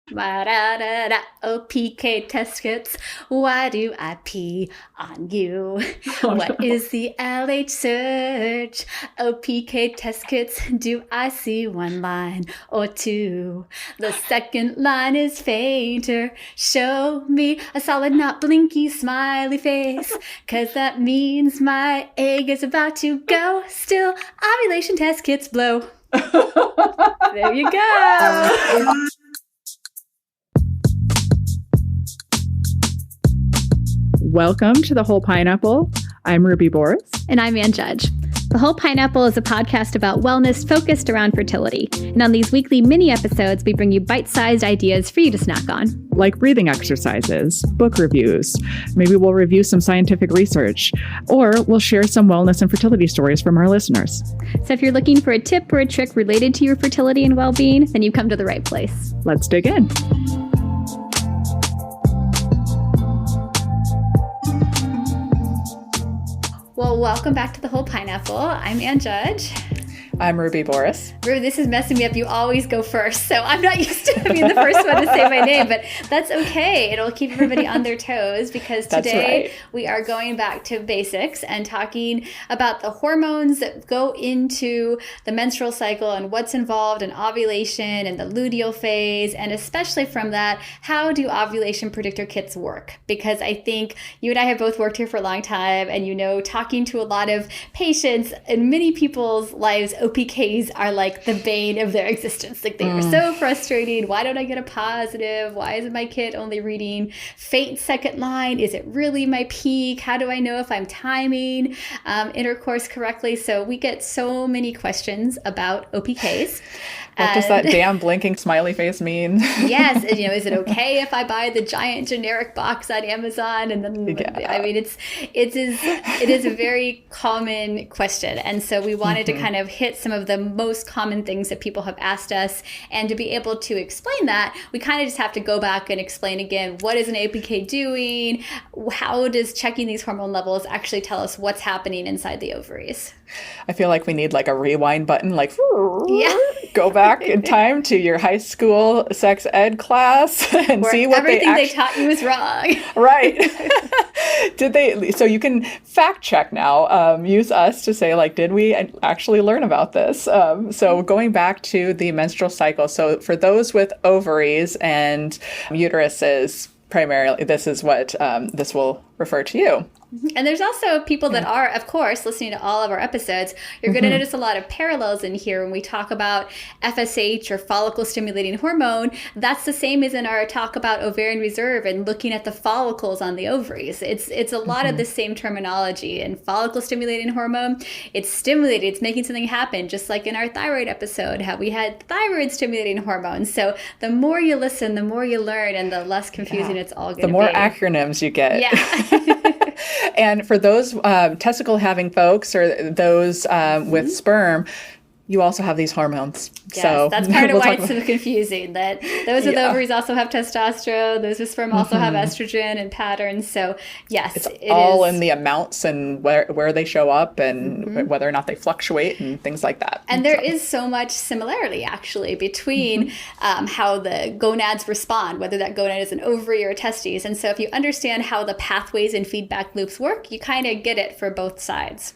Ba-da-da-da, OPK test kits. Why do I pee on you? What is the LH search? OPK test kits. Do I see one line or two? The second line is fainter. Show me a solid, not blinky, smiley face. 'Cause that means my egg is about to go. Still, ovulation test kits blow. There you go. Welcome to The Whole Pineapple. I'm Ruby Boris. And I'm Ann Judge. The Whole Pineapple is a podcast about wellness focused around fertility. And on these weekly mini episodes, we bring you bite-sized ideas for you to snack on. Like breathing exercises, book reviews. Maybe we'll review some scientific research, or we'll share some wellness and fertility stories from our listeners. So if you're looking for a tip or a trick related to your fertility and well-being, then you've come to the right place. Let's dig in. Well, welcome back to The Whole Pineapple. I'm Ann Judge. I'm Ruby Boris. Ruby, this is messing me up. You always go first, so I'm not used to being the first one to say my name, but that's okay. It'll keep everybody on their toes because today we are going back to basics and talking about the hormones that go into the menstrual cycle and what's involved in ovulation and the luteal phase, and especially from that, how do ovulation predictor kits work? Because I think you and I have both worked here for a long time, and you know, talking to a lot of patients in many people's lives, OPKs are like the bane of their existence. Like they are so frustrating. Why don't I get a positive? Why isn't my kit only reading faint second line? Is it really my peak? How do I know if I'm timing intercourse correctly? So we get so many questions about OPKs. What does that damn blinking smiley face mean? Yes. And, you know, is it okay if I buy the giant generic box on Amazon? And then, I mean, it is a very common question. And so we wanted to kind of hit some of the most common things that people have asked us. And to be able to explain that, we kind of just have to go back and explain again, what is an APK doing? How does checking these hormone levels actually tell us what's happening inside the ovaries? I feel like we need like a rewind button, like go back in time to your high school sex ed class and where see what everything they taught you was wrong. Right. Did they? So you can fact check now. Use us to say, like, did we actually learn about this? So going back to the menstrual cycle. So for those with ovaries and uteruses, primarily, this is what this will refer to you. And there's also people that are, of course, listening to all of our episodes. You're going to notice a lot of parallels in here when we talk about FSH or follicle stimulating hormone. That's the same as in our talk about ovarian reserve and looking at the follicles on the ovaries. It's a lot of the same terminology. And follicle stimulating hormone, it's stimulating, it's making something happen, just like in our thyroid episode, how we had thyroid stimulating hormones. So the more you listen, the more you learn, and the less confusing it's all going to be. The more acronyms you get. Yeah. And for those testicle having folks or those with sperm, you also have these hormones. Yes, so that's part of why it's so confusing, that those with ovaries also have testosterone, those with sperm also have estrogen and patterns. So yes, it's all in the amounts and where they show up and whether or not they fluctuate and things like that. And there is so much similarity actually between how the gonads respond, whether that gonad is an ovary or a testes. And so if you understand how the pathways and feedback loops work, you kind of get it for both sides.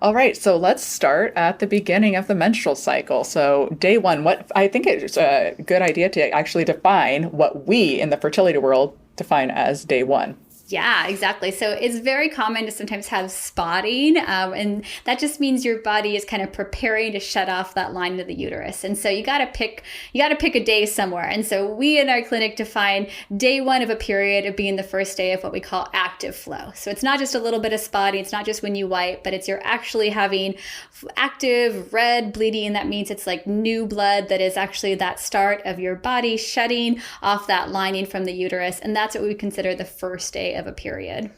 All right, so let's start at the beginning of the menstrual cycle. So day one, what I think it's a good idea to actually define what we in the fertility world define as day one. Yeah, exactly. So it's very common to sometimes have spotting, and that just means your body is kind of preparing to shut off that line of the uterus. And so you got to pick a day somewhere. And so we in our clinic define day one of a period of being the first day of what we call active flow. So it's not just a little bit of spotting. It's not just when you wipe, but it's you're actually having active red bleeding. That means it's like new blood that is actually that start of your body shutting off that lining from the uterus. And that's what we consider the first day of a period.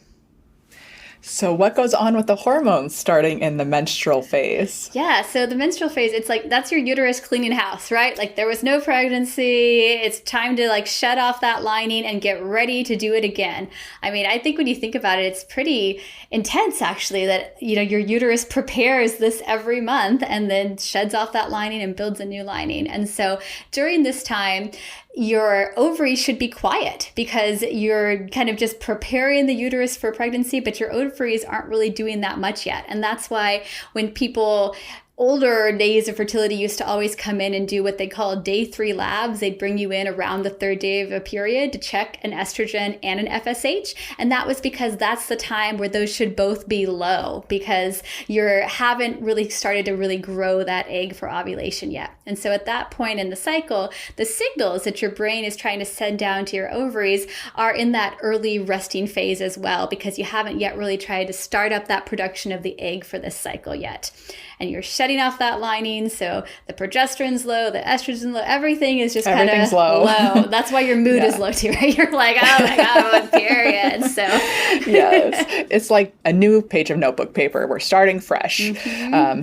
So what goes on with the hormones starting in the menstrual phase? Yeah, so the menstrual phase, it's like that's your uterus cleaning house, right? Like there was no pregnancy. It's time to like shut off that lining and get ready to do it again. I mean, I think when you think about it, it's pretty intense actually that, you know, your uterus prepares this every month and then sheds off that lining and builds a new lining. And so during this time, your ovaries should be quiet because you're kind of just preparing the uterus for pregnancy, but your ovaries aren't really doing that much yet. And that's why when people older days of fertility used to always come in and do what they call day 3 labs. They'd bring you in around the 3rd day of a period to check an estrogen and an FSH. And that was because that's the time where those should both be low because you haven't really started to really grow that egg for ovulation yet. And so at that point in the cycle, the signals that your brain is trying to send down to your ovaries are in that early resting phase as well, because you haven't yet really tried to start up that production of the egg for this cycle yet. And you're shutting off that lining, so the progesterone's low, the estrogen's low, everything is just kind of low. That's why your mood is low too, right? You're like, oh my God, I'm on period. So yes, it's like a new page of notebook paper. We're starting fresh.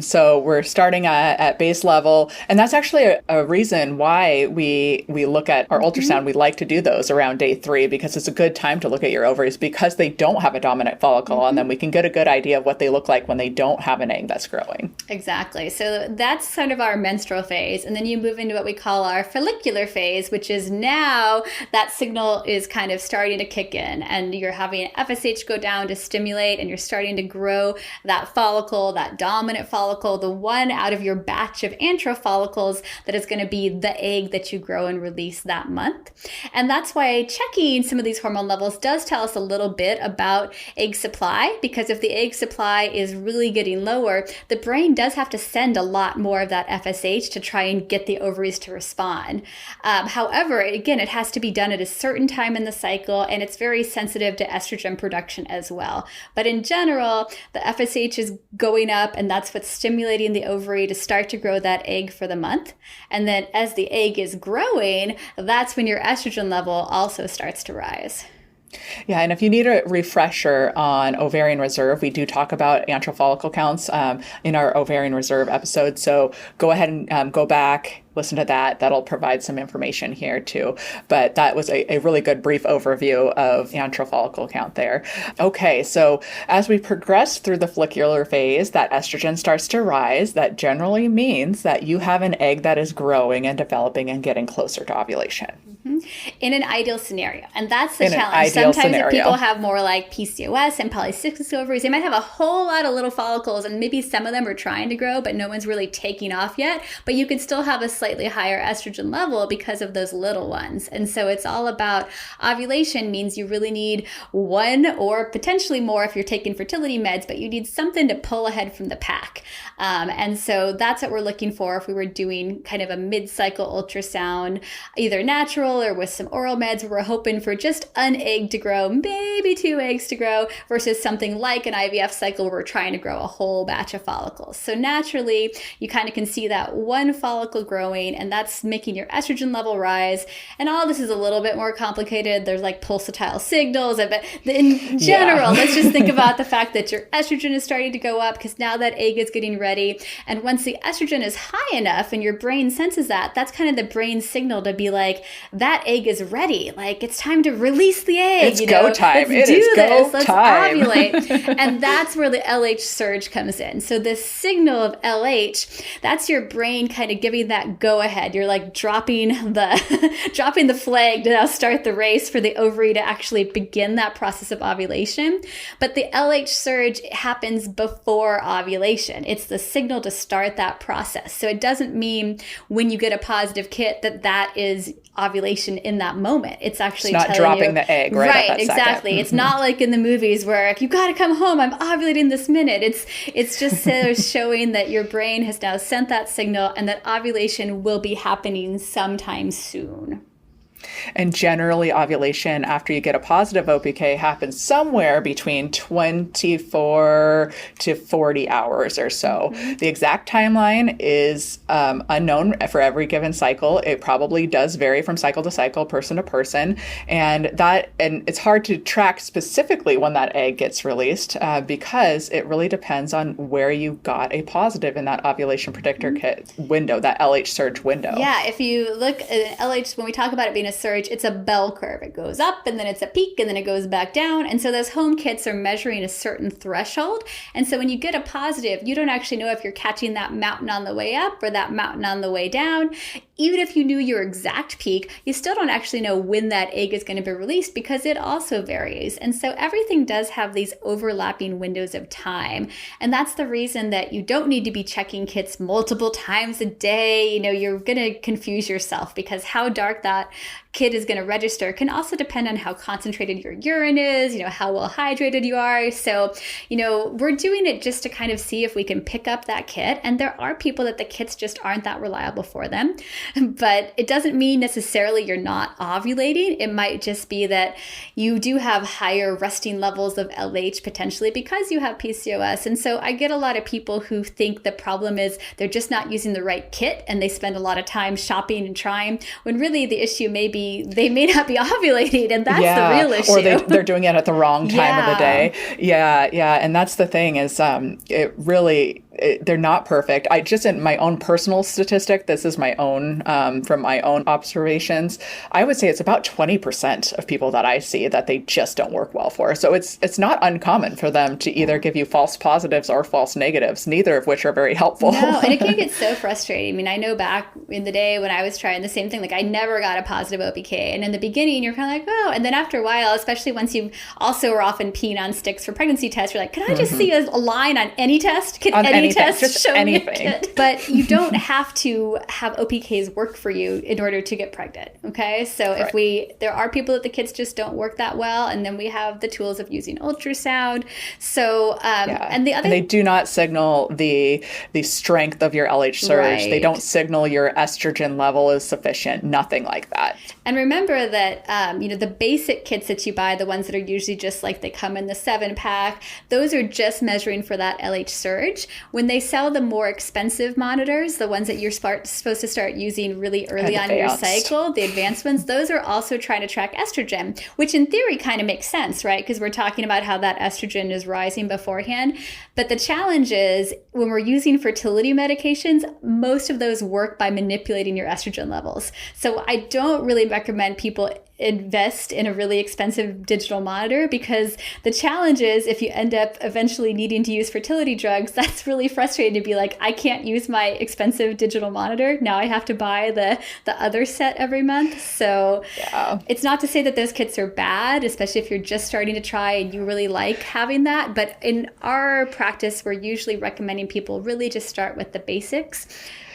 So we're starting at base level, and that's actually a reason why we look at our ultrasound. We like to do those around day 3 because it's a good time to look at your ovaries because they don't have a dominant follicle, and then we can get a good idea of what they look like when they don't have an egg that's growing. Exactly. So that's kind of our menstrual phase. And then you move into what we call our follicular phase, which is now that signal is kind of starting to kick in and you're having FSH go down to stimulate and you're starting to grow that follicle, that dominant follicle, the one out of your batch of antral follicles that is going to be the egg that you grow and release that month. And that's why checking some of these hormone levels does tell us a little bit about egg supply, because if the egg supply is really getting lower, the brain does have to send a lot more of that FSH to try and get the ovaries to respond. However, again, it has to be done at a certain time in the cycle, and it's very sensitive to estrogen production as well. But in general, the FSH is going up, and that's what's stimulating the ovary to start to grow that egg for the month. And then as the egg is growing, that's when your estrogen level also starts to rise. Yeah, and if you need a refresher on ovarian reserve, we do talk about antral follicle counts in our ovarian reserve episode. So go ahead and go back, listen to that. That'll provide some information here too. But that was a really good brief overview of antral follicle count there. Okay, so as we progress through the follicular phase, that estrogen starts to rise. That generally means that you have an egg that is growing and developing and getting closer to ovulation. In an ideal scenario. And that's the challenge. Sometimes if people have more like PCOS and polycystic ovaries, they might have a whole lot of little follicles and maybe some of them are trying to grow, but no one's really taking off yet. But you could still have a slightly higher estrogen level because of those little ones. And so it's all about ovulation means you really need one or potentially more if you're taking fertility meds, but you need something to pull ahead from the pack. And so that's what we're looking for if we were doing kind of a mid-cycle ultrasound, either natural or with some oral meds, where we're hoping for just an egg to grow, maybe 2 eggs to grow, versus something like an IVF cycle where we're trying to grow a whole batch of follicles. So naturally, you kind of can see that one follicle growing, and that's making your estrogen level rise. And all this is a little bit more complicated. There's like pulsatile signals, but in general, let's just think about the fact that your estrogen is starting to go up because now that egg is getting ready. And once the estrogen is high enough and your brain senses that, that's kind of the brain's signal to be like, that egg is ready. Like, it's time to release the egg. It's go time. Let's do this. Let's time. ovulate. And that's where the LH surge comes in. So this signal of LH, that's your brain kind of giving that go ahead. You're like dropping the flag to now start the race for the ovary to actually begin that process of ovulation. But the LH surge happens before ovulation. It's the signal to start that process. So it doesn't mean when you get a positive kit that is ovulation in that moment. It's actually not telling dropping you, the egg right at that exactly. second. It's not like in the movies where you got to come home, I'm ovulating this minute. It's just showing that your brain has now sent that signal and that ovulation will be happening sometime soon. And generally, ovulation after you get a positive OPK happens somewhere between 24 to 40 hours or so. The exact timeline is unknown for every given cycle. It probably does vary from cycle to cycle, person to person. And it's hard to track specifically when that egg gets released because it really depends on where you got a positive in that ovulation predictor kit window, that LH surge window. Yeah, if you look at LH, when we talk about it being a surge, it's a bell curve. It goes up and then it's a peak and then it goes back down. And so those home kits are measuring a certain threshold. And so when you get a positive, you don't actually know if you're catching that mountain on the way up or that mountain on the way down. even if you knew your exact peak, you still don't actually know when that egg is going to be released because it also varies. And so everything does have these overlapping windows of time. And that's the reason that you don't need to be checking kits multiple times a day. You're going to confuse yourself because how dark that kit is going to register can also depend on how concentrated your urine is, how well hydrated you are. So, we're doing it just to kind of see if we can pick up that kit. And there are people that the kits just aren't that reliable for them. But it doesn't mean necessarily you're not ovulating. It might just be that you do have higher resting levels of LH potentially because you have PCOS. And so I get a lot of people who think the problem is they're just not using the right kit and they spend a lot of time shopping and trying, when really the issue may be they may not be ovulating, and that's the real issue. Or they're doing it at the wrong time of the day. Yeah. And that's the thing is they're not perfect. I just, in my own personal statistic, this is my own, from my own observations, I would say it's about 20% of people that I see that they just don't work well for. So it's not uncommon for them to either give you false positives or false negatives, neither of which are very helpful. No, and it can get so frustrating. I mean, I know back in the day when I was trying the same thing, like I never got a positive OPK. And in the beginning, you're kind of like, oh, and then after a while, especially once you also are often peeing on sticks for pregnancy tests, you're like, can I just see a line on any test? Can any test just show anything. Me a kit? But you don't have to have OPKs work for you in order to get pregnant. Okay. So there are people that the kits just don't work that well. And then we have the tools of using ultrasound. So, and they do not signal the strength of your LH surge. Right. They don't signal your estrogen level is sufficient. Nothing like that. And remember that, the basic kits that you buy, the ones that are usually just like they come in the 7-pack, those are just measuring for that LH surge. When they sell the more expensive monitors, the ones that you're supposed to start using really early on in your cycle, the advanced ones, those are also trying to track estrogen, which in theory kind of makes sense, right? Because we're talking about how that estrogen is rising beforehand. But the challenge is when we're using fertility medications, most of those work by manipulating your estrogen levels. So I don't really recommend people invest in a really expensive digital monitor, because the challenge is if you end up eventually needing to use fertility drugs, that's really frustrating to be like, I can't use my expensive digital monitor. Now I have to buy the other set every month. So it's not to say that those kits are bad, especially if you're just starting to try and you really like having that. But in our practice, we're usually recommending people really just start with the basics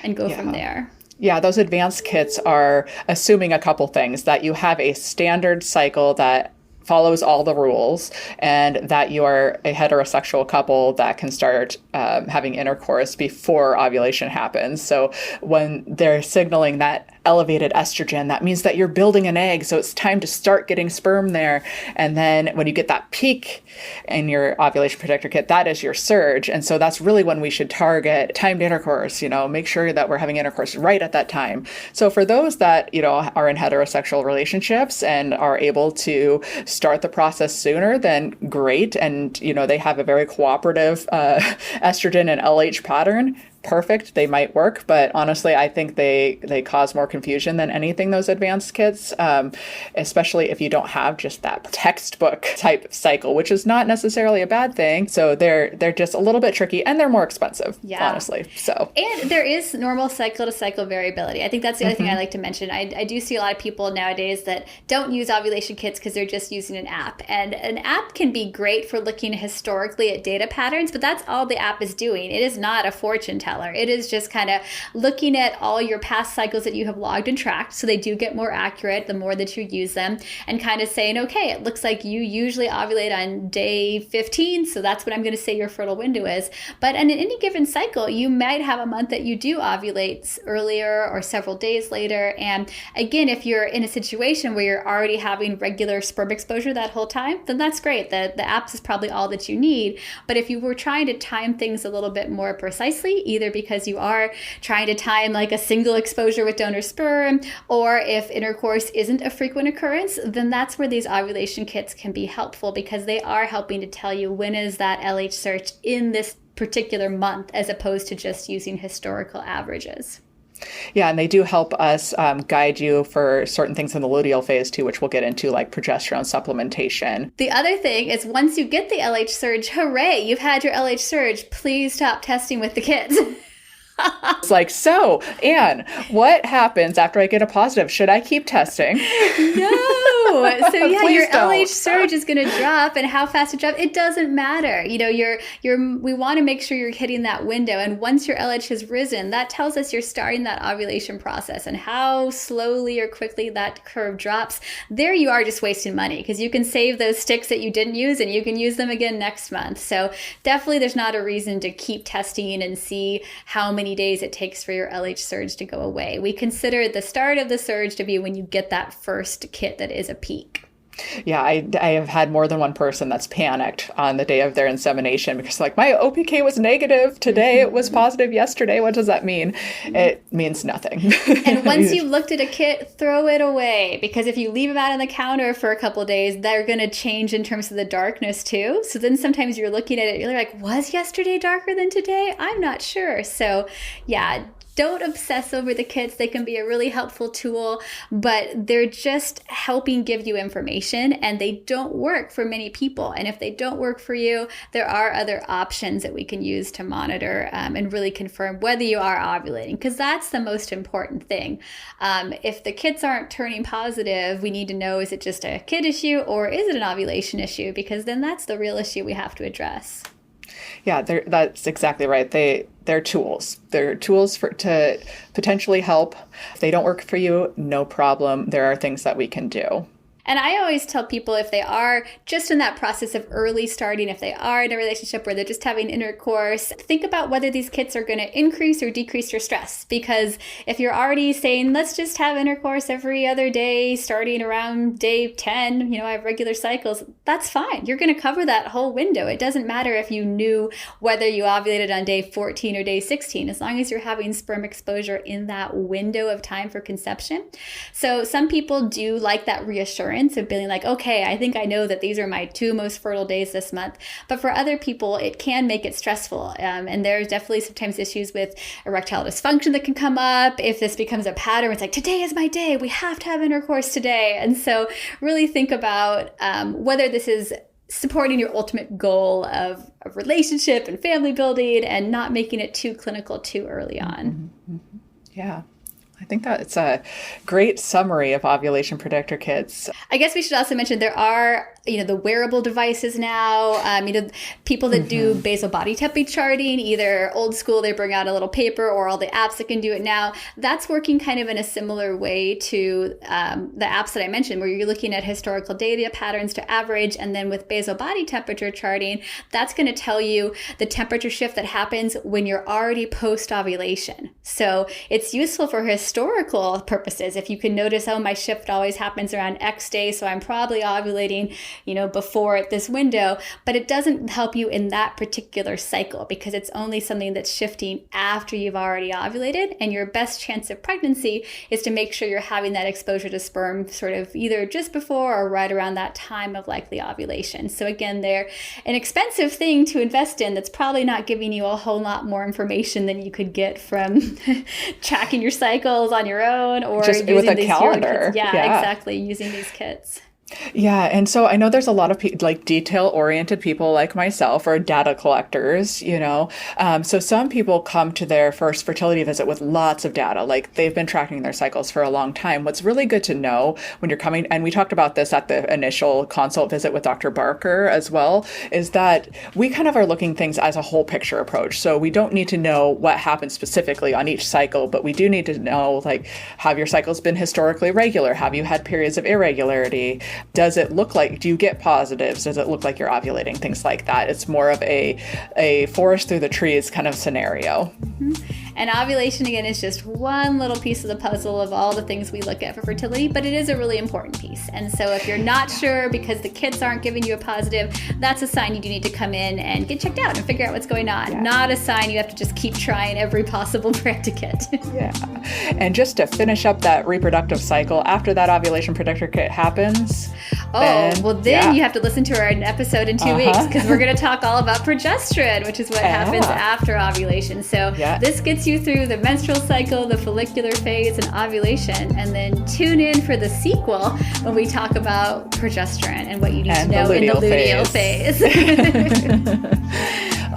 and go from there. Yeah, those advanced kits are assuming a couple things: that you have a standard cycle that follows all the rules, and that you are a heterosexual couple that can start having intercourse before ovulation happens. So when they're signaling that elevated estrogen, that means that you're building an egg. So it's time to start getting sperm there. And then when you get that peak in your ovulation predictor kit, that is your surge. And so that's really when we should target timed intercourse, make sure that we're having intercourse right at that time. So for those that, are in heterosexual relationships and are able to start the process sooner, then great. And, they have a very cooperative estrogen and LH pattern. Perfect. They might work, but honestly, I think they cause more confusion than anything, those advanced kits, especially if you don't have just that textbook type cycle, which is not necessarily a bad thing. So they're just a little bit tricky, and they're more expensive, honestly. So, and there is normal cycle to cycle variability. I think that's the other thing I like to mention. I do see a lot of people nowadays that don't use ovulation kits because they're just using an app, and an app can be great for looking historically at data patterns, but that's all the app is doing. It is not a fortune teller. It is just kind of looking at all your past cycles that you have logged and tracked. So they do get more accurate the more that you use them, and kind of saying, okay, it looks like you usually ovulate on day 15. So that's what I'm going to say your fertile window is. But in any given cycle, you might have a month that you do ovulate earlier or several days later. And again, if you're in a situation where you're already having regular sperm exposure that whole time, then that's great. The apps is probably all that you need. But if you were trying to time things a little bit more precisely, either because you are trying to time like a single exposure with donor sperm, or if intercourse isn't a frequent occurrence, then that's where these ovulation kits can be helpful, because they are helping to tell you when is that LH surge in this particular month, as opposed to just using historical averages. Yeah, and they do help us guide you for certain things in the luteal phase too, which we'll get into, like progesterone supplementation. The other thing is, once you get the LH surge, hooray, you've had your LH surge, please stop testing with the kids. It's like, so, Anne, what happens after I get a positive? Should I keep testing? No. So yeah, Please your don't. LH surge is going to drop, and how fast it drops, it doesn't matter. You know, we want to make sure you're hitting that window. And once your LH has risen, that tells us you're starting that ovulation process, and how slowly or quickly that curve drops. There you are just wasting money, because you can save those sticks that you didn't use and you can use them again next month. So definitely there's not a reason to keep testing and see how many days it takes for your LH surge to go away. We consider the start of the surge to be when you get that first kit that is a peak. Yeah, I have had more than one person that's panicked on the day of their insemination because like, my OPK was negative today, it was positive yesterday. What does that mean? It means nothing. And once you've looked at a kit, throw it away, because if you leave them out on the counter for a couple of days, they're going to change in terms of the darkness too. So then sometimes you're looking at it, you're like, was yesterday darker than today? I'm not sure. So yeah, don't obsess over the kits. They can be a really helpful tool, but they're just helping give you information, and they don't work for many people. And if they don't work for you, there are other options that we can use to monitor and really confirm whether you are ovulating, because that's the most important thing. If the kits aren't turning positive, we need to know, is it just a kit issue or is it an ovulation issue? Because then that's the real issue we have to address. Yeah, that's exactly right. They're tools. They're tools to potentially help. If they don't work for you, no problem. There are things that we can do. And I always tell people, if they are just in that process of early starting, if they are in a relationship where they're just having intercourse, think about whether these kits are going to increase or decrease your stress. Because if you're already saying, let's just have intercourse every other day, starting around day 10, I have regular cycles, that's fine. You're going to cover that whole window. It doesn't matter if you knew whether you ovulated on day 14 or day 16, as long as you're having sperm exposure in that window of time for conception. So some people do like that reassurance of being like, okay, I think I know that these are my 2 most fertile days this month. But for other people, it can make it stressful. And there's definitely sometimes issues with erectile dysfunction that can come up. If this becomes a pattern, it's like, today is my day. We have to have intercourse today. And so really think about whether this is supporting your ultimate goal of relationship and family building, and not making it too clinical too early on. Mm-hmm. Yeah. I think that's a great summary of ovulation predictor kits. I guess we should also mention there are, the wearable devices now, people that do basal body temperature charting, either old school, they bring out a little paper, or all the apps that can do it now. That's working kind of in a similar way to the apps that I mentioned, where you're looking at historical data patterns to average. And then with basal body temperature charting, that's going to tell you the temperature shift that happens when you're already post-ovulation. So it's useful for historical purposes. If you can notice, my shift always happens around X day, so I'm probably ovulating, before this window, but it doesn't help you in that particular cycle, because it's only something that's shifting after you've already ovulated. And your best chance of pregnancy is to make sure you're having that exposure to sperm sort of either just before or right around that time of likely ovulation. So again, they're an expensive thing to invest in that's probably not giving you a whole lot more information than you could get from tracking your cycles on your own, or just using with a these calendar. Yeah, exactly, using these kits. Yeah. And so I know there's a lot of detail-oriented people like myself, or data collectors, So some people come to their first fertility visit with lots of data, like they've been tracking their cycles for a long time. What's really good to know when you're coming, and we talked about this at the initial consult visit with Dr. Barker as well, is that we kind of are looking things as a whole picture approach. So we don't need to know what happens specifically on each cycle, but we do need to know, have your cycles been historically regular? Have you had periods of irregularity? Does it look like, do you get positives? Does it look like you're ovulating? Things like that. It's more of a forest through the trees kind of scenario. Mm-hmm. And ovulation, again, is just one little piece of the puzzle of all the things we look at for fertility, but it is a really important piece. And so if you're not sure because the kits aren't giving you a positive, that's a sign you do need to come in and get checked out and figure out what's going on. Yeah. Not a sign you have to just keep trying every possible brand to kit. Yeah. And just to finish up that reproductive cycle, after that ovulation predictor kit happens, then you have to listen to our episode in 2 weeks, because we're going to talk all about progesterone, which is what happens after ovulation. So this gets you through the menstrual cycle, the follicular phase, and ovulation. And then tune in for the sequel when we talk about progesterone and what you need to know in the luteal phase.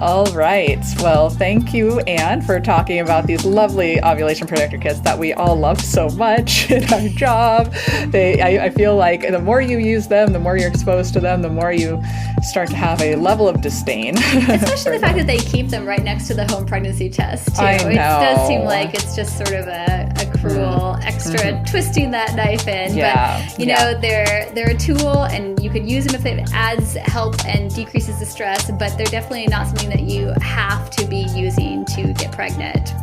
All right. Well, thank you, Anne, for talking about these lovely ovulation predictor kits that we all loved so much in our job. I feel like the more you use them, the more you're exposed to them, the more you start to have a level of disdain. Especially the fact that they keep them right next to the home pregnancy test, too. I know. It does seem like it's just sort of a cruel extra twisting that knife in. Yeah. But, you know, they're a tool, and you could use them if it adds help and decreases the stress, but they're definitely not something that you have to be using to get pregnant.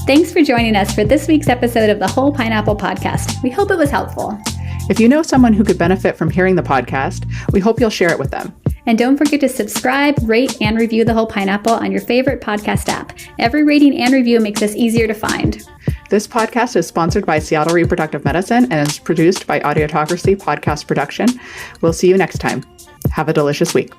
Thanks for joining us for this week's episode of the Whole Pineapple Podcast. We hope it was helpful. If you know someone who could benefit from hearing the podcast, we hope you'll share it with them. And don't forget to subscribe, rate, and review The Whole Pineapple on your favorite podcast app. Every rating and review makes us easier to find. This podcast is sponsored by Seattle Reproductive Medicine and is produced by Audiotocracy Podcast Production. We'll see you next time. Have a delicious week.